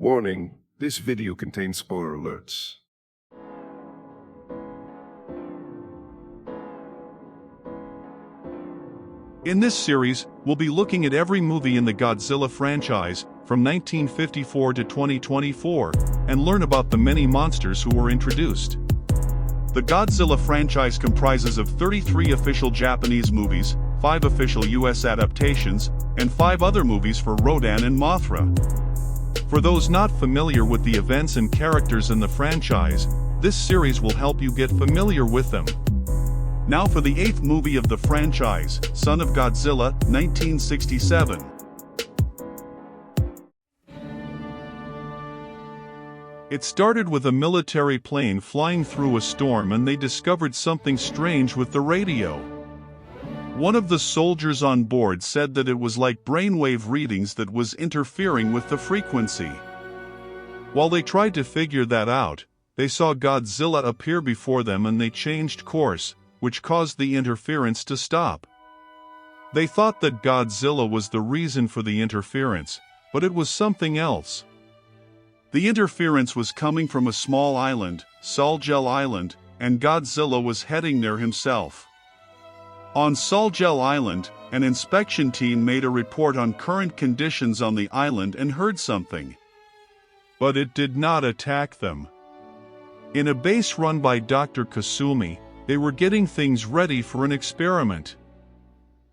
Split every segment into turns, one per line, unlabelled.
Warning, this video contains spoiler alerts.
In this series, we'll be looking at every movie in the Godzilla franchise, from 1954 to 2024, and learn about the many monsters who were introduced. The Godzilla franchise comprises of 33 official Japanese movies, 5 official US adaptations, and 5 other movies for Rodan and Mothra. For those not familiar with the events and characters in the franchise, this series will help you get familiar with them. Now for the 8th movie of the franchise, Son of Godzilla, 1967. It started with a military plane flying through a storm, and they discovered something strange with the radio. One of the soldiers on board said that it was like brainwave readings that was interfering with the frequency. While they tried to figure that out, they saw Godzilla appear before them and they changed course, which caused the interference to stop. They thought that Godzilla was the reason for the interference, but it was something else. The interference was coming from a small island, Solgel Island, and Godzilla was heading there himself. On Solgel Island, an inspection team made a report on current conditions on the island and heard something. But it did not attack them. In a base run by Dr. Kasumi, they were getting things ready for an experiment.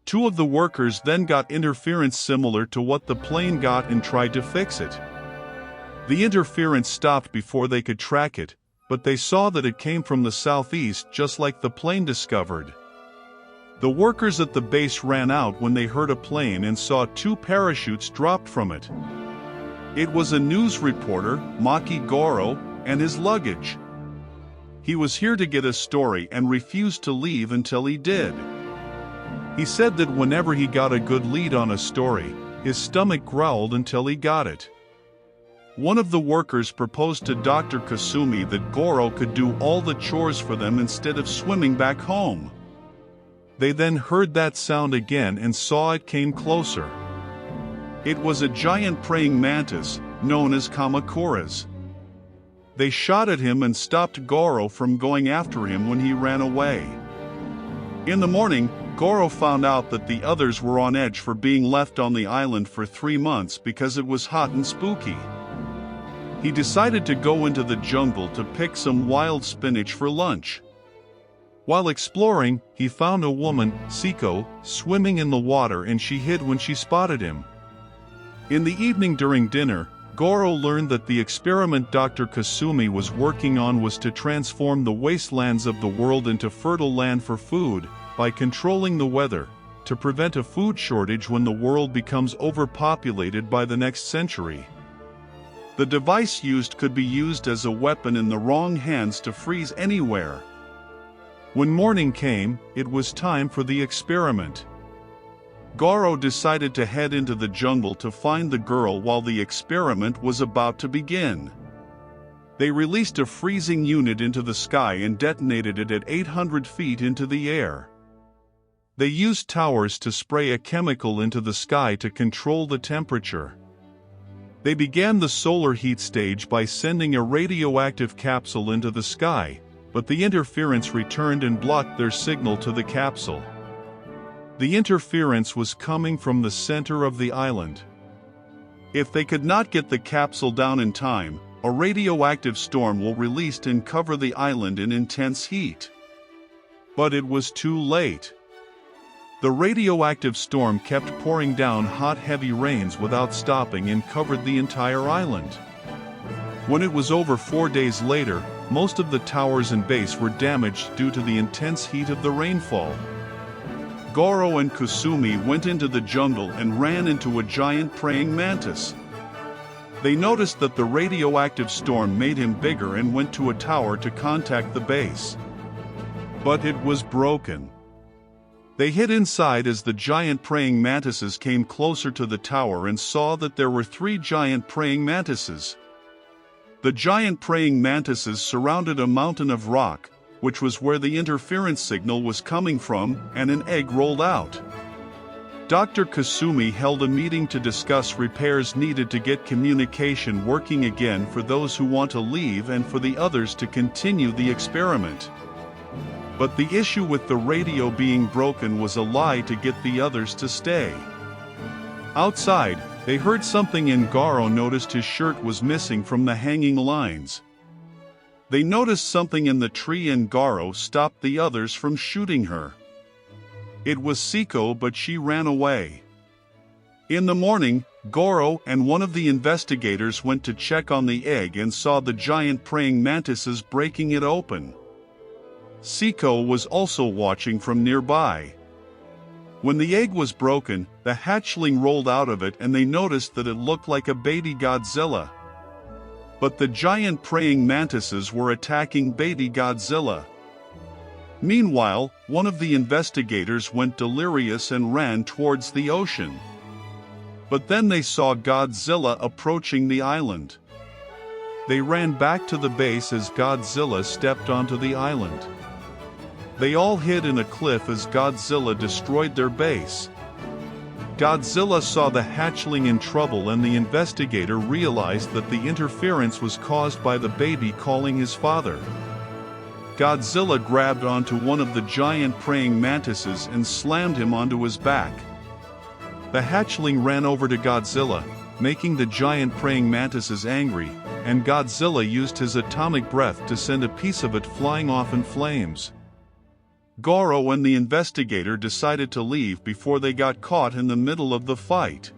2 of the workers then got interference similar to what the plane got and tried to fix it. The interference stopped before they could track it, but they saw that it came from the southeast just like the plane discovered. The workers at the base ran out when they heard a plane and saw 2 parachutes dropped from it. It was a news reporter, Maki Goro, and his luggage. He was here to get a story and refused to leave until he did. He said that whenever he got a good lead on a story, his stomach growled until he got it. One of the workers proposed to Dr. Kasumi that Goro could do all the chores for them instead of swimming back home. They then heard that sound again and saw it came closer. It was a giant praying mantis, known as Kamakuras. They shot at him and stopped Goro from going after him when he ran away. In the morning, Goro found out that the others were on edge for being left on the island for 3 months because it was hot and spooky. He decided to go into the jungle to pick some wild spinach for lunch. While exploring, he found a woman, Siko, swimming in the water, and she hid when she spotted him. In the evening during dinner, Goro learned that the experiment Dr. Kasumi was working on was to transform the wastelands of the world into fertile land for food, by controlling the weather, to prevent a food shortage when the world becomes overpopulated by the next century. The device used could be used as a weapon in the wrong hands to freeze anywhere. When morning came, it was time for the experiment. Goro decided to head into the jungle to find the girl while the experiment was about to begin. They released a freezing unit into the sky and detonated it at 800 feet into the air. They used towers to spray a chemical into the sky to control the temperature. They began the solar heat stage by sending a radioactive capsule into the sky, but the interference returned and blocked their signal to the capsule. The interference was coming from the center of the island. If they could not get the capsule down in time, a radioactive storm will release and cover the island in intense heat. But it was too late. The radioactive storm kept pouring down hot, heavy rains without stopping and covered the entire island. When it was over 4 days later, most of the towers and base were damaged due to the intense heat of the rainfall. Goro and Kasumi went into the jungle and ran into a giant praying mantis. They noticed that the radioactive storm made him bigger and went to a tower to contact the base. But it was broken. They hid inside as the giant praying mantises came closer to the tower and saw that there were 3 giant praying mantises. The giant praying mantises surrounded a mountain of rock, which was where the interference signal was coming from, and an egg rolled out. Dr. Kasumi held a meeting to discuss repairs needed to get communication working again for those who want to leave and for the others to continue the experiment. But the issue with the radio being broken was a lie to get the others to stay. Outside, they heard something and Garo noticed his shirt was missing from the hanging lines. They noticed something in the tree and Garo stopped the others from shooting her. It was Siko, but she ran away. In the morning, Goro and one of the investigators went to check on the egg and saw the giant praying mantises breaking it open. Siko was also watching from nearby. When the egg was broken, the hatchling rolled out of it and they noticed that it looked like a baby Godzilla. But the giant praying mantises were attacking baby Godzilla. Meanwhile, one of the investigators went delirious and ran towards the ocean. But then they saw Godzilla approaching the island. They ran back to the base as Godzilla stepped onto the island. They all hid in a cliff as Godzilla destroyed their base. Godzilla saw the hatchling in trouble and the investigator realized that the interference was caused by the baby calling his father. Godzilla grabbed onto one of the giant praying mantises and slammed him onto his back. The hatchling ran over to Godzilla, making the giant praying mantises angry, and Godzilla used his atomic breath to send a piece of it flying off in flames. Goro and the investigator decided to leave before they got caught in the middle of the fight.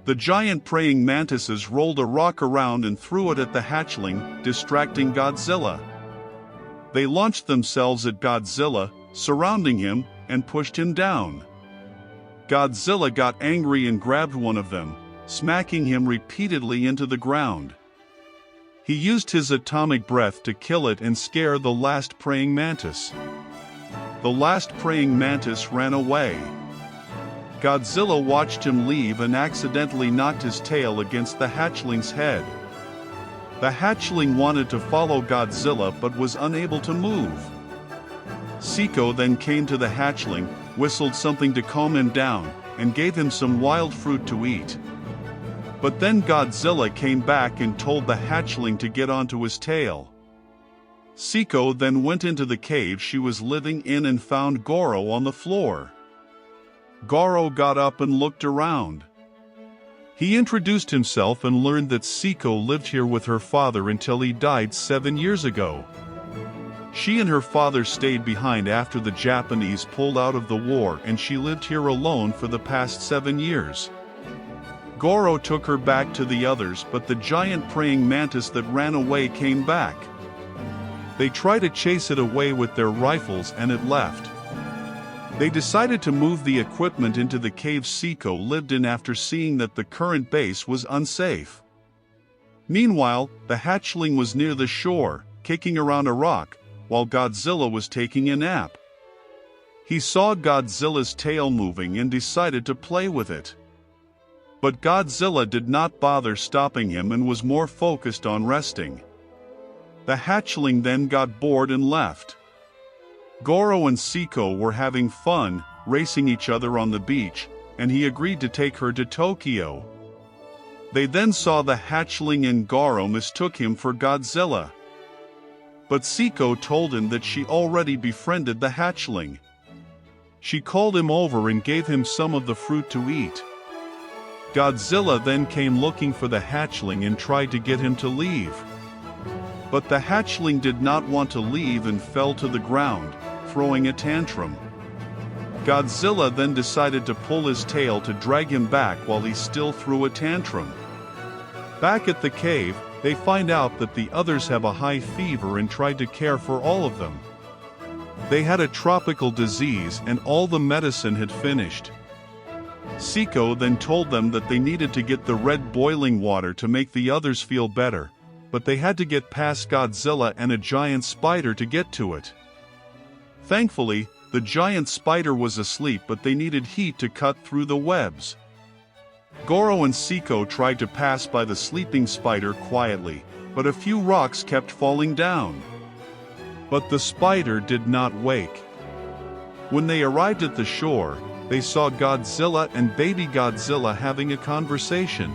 The giant praying mantises rolled a rock around and threw it at the hatchling, distracting Godzilla. They launched themselves at Godzilla, surrounding him, and pushed him down. Godzilla got angry and grabbed one of them, smacking him repeatedly into the ground. He used his atomic breath to kill it and scare the last praying mantis. The last praying mantis ran away. Godzilla watched him leave and accidentally knocked his tail against the hatchling's head. The hatchling wanted to follow Godzilla but was unable to move. Siko then came to the hatchling, whistled something to calm him down, and gave him some wild fruit to eat. But then Godzilla came back and told the hatchling to get onto his tail. Siko then went into the cave she was living in and found Goro on the floor. Goro got up and looked around. He introduced himself and learned that Siko lived here with her father until he died 7 years ago. She and her father stayed behind after the Japanese pulled out of the war and she lived here alone for the past 7 years. Goro took her back to the others, but the giant praying mantis that ran away came back. They tried to chase it away with their rifles and it left. They decided to move the equipment into the cave Siko lived in after seeing that the current base was unsafe. Meanwhile, the hatchling was near the shore, kicking around a rock, while Godzilla was taking a nap. He saw Godzilla's tail moving and decided to play with it. But Godzilla did not bother stopping him and was more focused on resting. The hatchling then got bored and left. Goro and Siko were having fun, racing each other on the beach, and he agreed to take her to Tokyo. They then saw the hatchling and Goro mistook him for Godzilla. But Siko told him that she already befriended the hatchling. She called him over and gave him some of the fruit to eat. Godzilla then came looking for the hatchling and tried to get him to leave. But the hatchling did not want to leave and fell to the ground, throwing a tantrum. Godzilla then decided to pull his tail to drag him back while he still threw a tantrum. Back at the cave, they find out that the others have a high fever and tried to care for all of them. They had a tropical disease and all the medicine had finished. Siko then told them that they needed to get the red boiling water to make the others feel better, but they had to get past Godzilla and a giant spider to get to it. Thankfully, the giant spider was asleep, but they needed heat to cut through the webs. Goro and Siko tried to pass by the sleeping spider quietly, but a few rocks kept falling down. But the spider did not wake. When they arrived at the shore, they saw Godzilla and baby Godzilla having a conversation.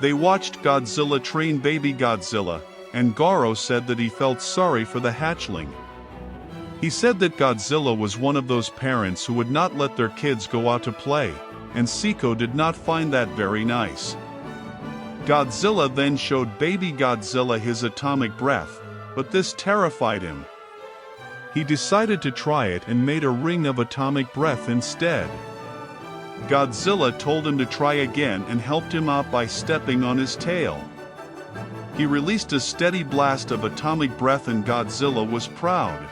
They watched Godzilla train baby Godzilla, and Goro said that he felt sorry for the hatchling. He said that Godzilla was one of those parents who would not let their kids go out to play, and Seiko did not find that very nice. Godzilla then showed baby Godzilla his atomic breath, but this terrified him. He decided to try it and made a ring of atomic breath instead. Godzilla told him to try again and helped him out by stepping on his tail. He released a steady blast of atomic breath and Godzilla was proud.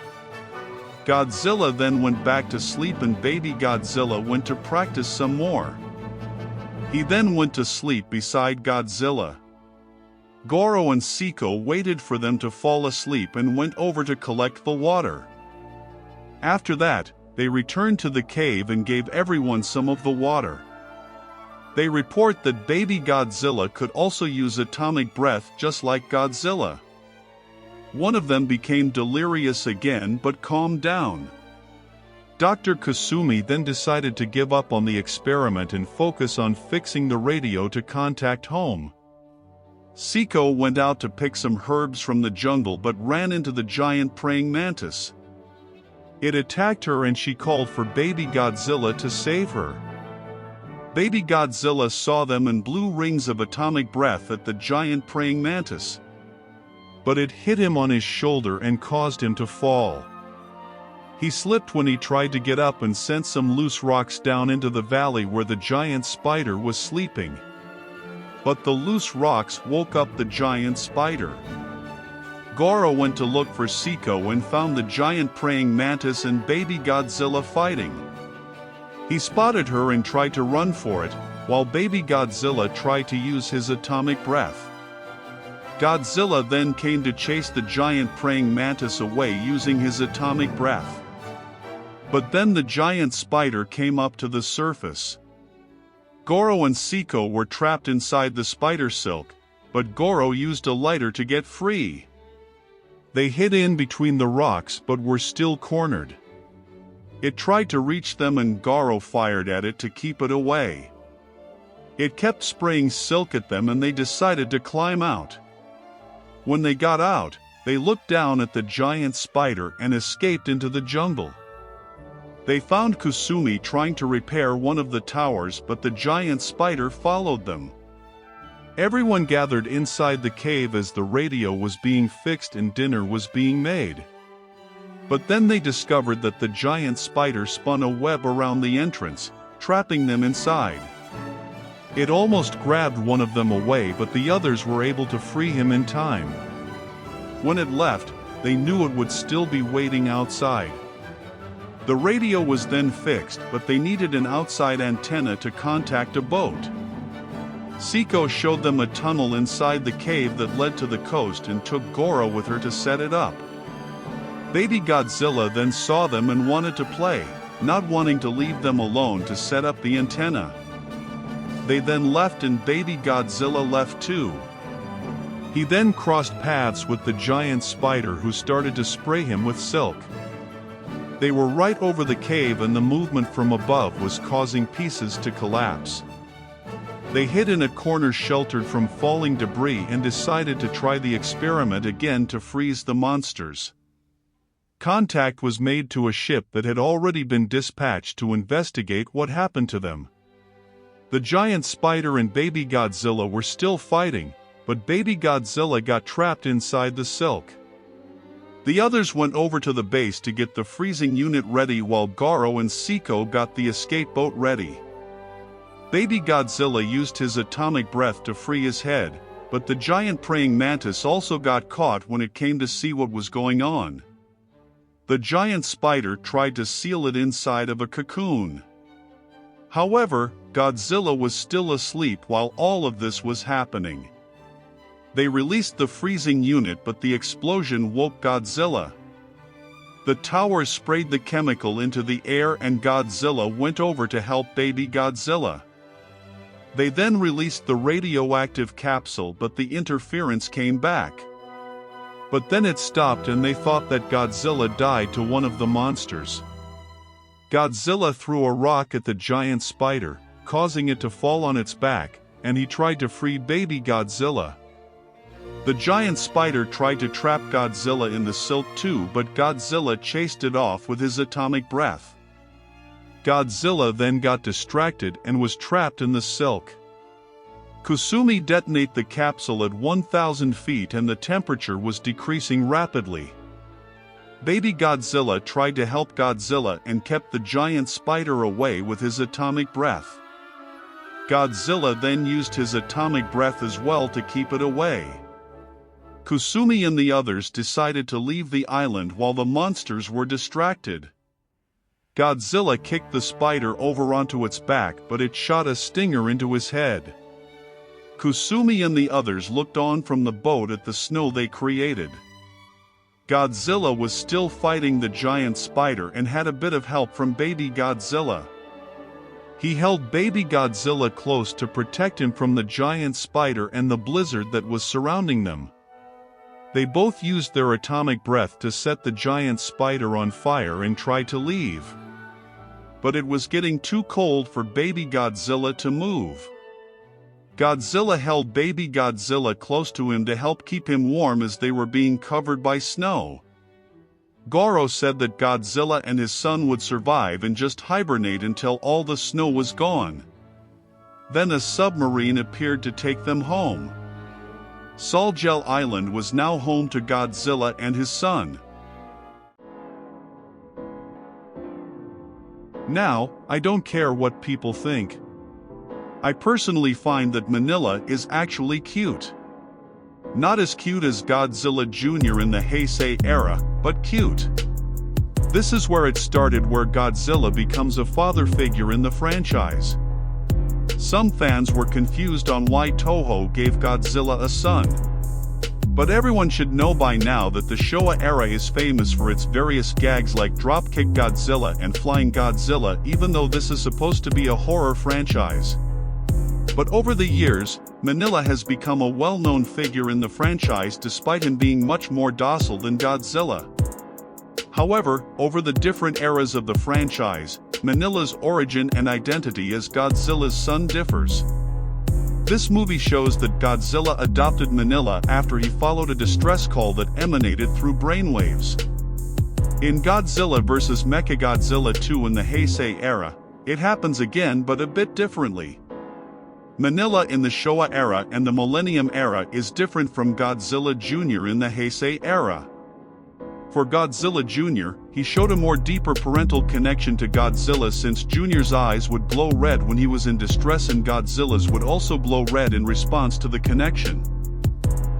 Godzilla then went back to sleep and baby Godzilla went to practice some more. He then went to sleep beside Godzilla. Goro and Seiko waited for them to fall asleep and went over to collect the water. After that, they returned to the cave and gave everyone some of the water. They report that baby Godzilla could also use atomic breath just like Godzilla. One of them became delirious again but calmed down. Dr. Kasumi then decided to give up on the experiment and focus on fixing the radio to contact home. Seiko went out to pick some herbs from the jungle but ran into the giant praying mantis. It attacked her and she called for baby Godzilla to save her. Baby Godzilla saw them and blew rings of atomic breath at the giant praying mantis. But it hit him on his shoulder and caused him to fall. He slipped when he tried to get up and sent some loose rocks down into the valley where the giant spider was sleeping. But the loose rocks woke up the giant spider. Goro went to look for Seiko and found the giant praying mantis and baby Godzilla fighting. He spotted her and tried to run for it, while baby Godzilla tried to use his atomic breath. Godzilla then came to chase the giant praying mantis away using his atomic breath. But then the giant spider came up to the surface. Goro and Seiko were trapped inside the spider silk, but Goro used a lighter to get free. They hid in between the rocks but were still cornered. It tried to reach them and Goro fired at it to keep it away. It kept spraying silk at them and they decided to climb out. When they got out, they looked down at the giant spider and escaped into the jungle. They found Kasumi trying to repair one of the towers but the giant spider followed them. Everyone gathered inside the cave as the radio was being fixed and dinner was being made. But then they discovered that the giant spider spun a web around the entrance, trapping them inside. It almost grabbed one of them away but the others were able to free him in time. When it left, they knew it would still be waiting outside. The radio was then fixed but they needed an outside antenna to contact a boat. Seiko showed them a tunnel inside the cave that led to the coast and took Goro with her to set it up. Baby Godzilla then saw them and wanted to play, not wanting to leave them alone to set up the antenna. They then left and baby Godzilla left too. He then crossed paths with the giant spider who started to spray him with silk. They were right over the cave and the movement from above was causing pieces to collapse. They hid in a corner sheltered from falling debris and decided to try the experiment again to freeze the monsters. Contact was made to a ship that had already been dispatched to investigate what happened to them. The giant spider and baby Godzilla were still fighting, but baby Godzilla got trapped inside the silk. The others went over to the base to get the freezing unit ready while Goro and Seiko got the escape boat ready. Baby Godzilla used his atomic breath to free his head, but the giant praying mantis also got caught when it came to see what was going on. The giant spider tried to seal it inside of a cocoon. However, Godzilla was still asleep while all of this was happening. They released the freezing unit but the explosion woke Godzilla. The tower sprayed the chemical into the air and Godzilla went over to help baby Godzilla. They then released the radioactive capsule but the interference came back. But then it stopped and they thought that Godzilla died to one of the monsters. Godzilla threw a rock at the giant spider, causing it to fall on its back, and he tried to free baby Godzilla. The giant spider tried to trap Godzilla in the silk too, but Godzilla chased it off with his atomic breath. Godzilla then got distracted and was trapped in the silk. Kusumi detonated the capsule at 1,000 feet and the temperature was decreasing rapidly. Baby Godzilla tried to help Godzilla and kept the giant spider away with his atomic breath. Godzilla then used his atomic breath as well to keep it away. Kusumi and the others decided to leave the island while the monsters were distracted. Godzilla kicked the spider over onto its back, but it shot a stinger into his head. Kusumi and the others looked on from the boat at the snow they created. Godzilla was still fighting the giant spider and had a bit of help from baby Godzilla. He held baby Godzilla close to protect him from the giant spider and the blizzard that was surrounding them. They both used their atomic breath to set the giant spider on fire and try to leave. But it was getting too cold for baby Godzilla to move. Godzilla held baby Godzilla close to him to help keep him warm as they were being covered by snow. Goro said that Godzilla and his son would survive and just hibernate until all the snow was gone. Then a submarine appeared to take them home. Solgel Island was now home to Godzilla and his son. Now, I don't care what people think. I personally find that Minilla is actually cute. Not as cute as Godzilla Jr. in the Heisei era, but cute. This is where it started, where Godzilla becomes a father figure in the franchise. Some fans were confused on why Toho gave Godzilla a son. But everyone should know by now that the Showa era is famous for its various gags like Dropkick Godzilla and Flying Godzilla, even though this is supposed to be a horror franchise. But over the years, Minilla has become a well-known figure in the franchise despite him being much more docile than Godzilla. However, over the different eras of the franchise, Minilla's origin and identity as Godzilla's son differs. This movie shows that Godzilla adopted Minilla after he followed a distress call that emanated through brainwaves. In Godzilla vs. Mechagodzilla 2 in the Heisei era, it happens again but a bit differently. Minilla in the Showa era and the Millennium era is different from Godzilla Jr. in the Heisei era. For Godzilla Jr., he showed a more deeper parental connection to Godzilla, since Jr.'s eyes would glow red when he was in distress and Godzilla's would also glow red in response to the connection.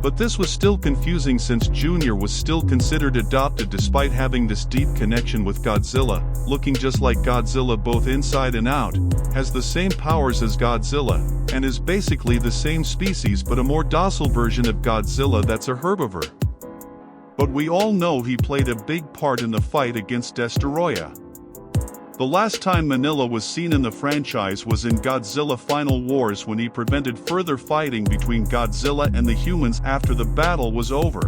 But this was still confusing since Jr. was still considered adopted despite having this deep connection with Godzilla, looking just like Godzilla both inside and out, has the same powers as Godzilla, and is basically the same species but a more docile version of Godzilla that's a herbivore. But we all know he played a big part in the fight against Destoroyah. The last time Minilla was seen in the franchise was in Godzilla Final Wars, when he prevented further fighting between Godzilla and the humans after the battle was over.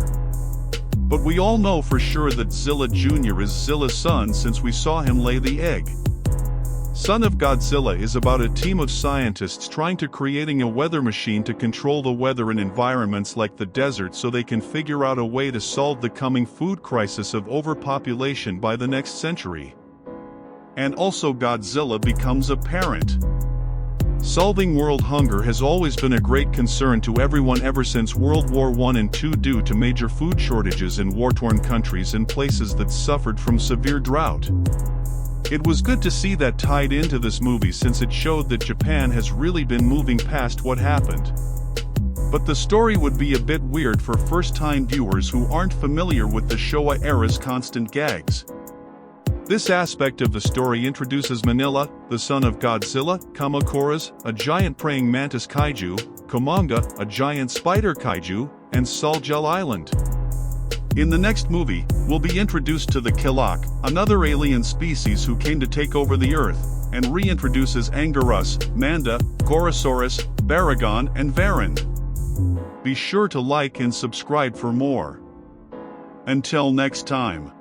But we all know for sure that Zilla Jr. is Zilla's son, since we saw him lay the egg. Son of Godzilla is about a team of scientists trying to creating a weather machine to control the weather in environments like the desert so they can figure out a way to solve the coming food crisis of overpopulation by the next century. And also Godzilla becomes a parent. Solving world hunger has always been a great concern to everyone ever since World War I and II, due to major food shortages in war-torn countries and places that suffered from severe drought. It was good to see that tied into this movie, since it showed that Japan has really been moving past what happened. But the story would be a bit weird for first-time viewers who aren't familiar with the Showa era's constant gags. This aspect of the story introduces Minilla, the son of Godzilla, Kamakuras, a giant praying mantis kaiju, Komanga, a giant spider kaiju, and Solgel Island. In the next movie, we'll be introduced to the Kilak, another alien species who came to take over the Earth, and reintroduces Anguirus, Manda, Gorosaurus, Baragon, and Varan. Be sure to like and subscribe for more. Until next time.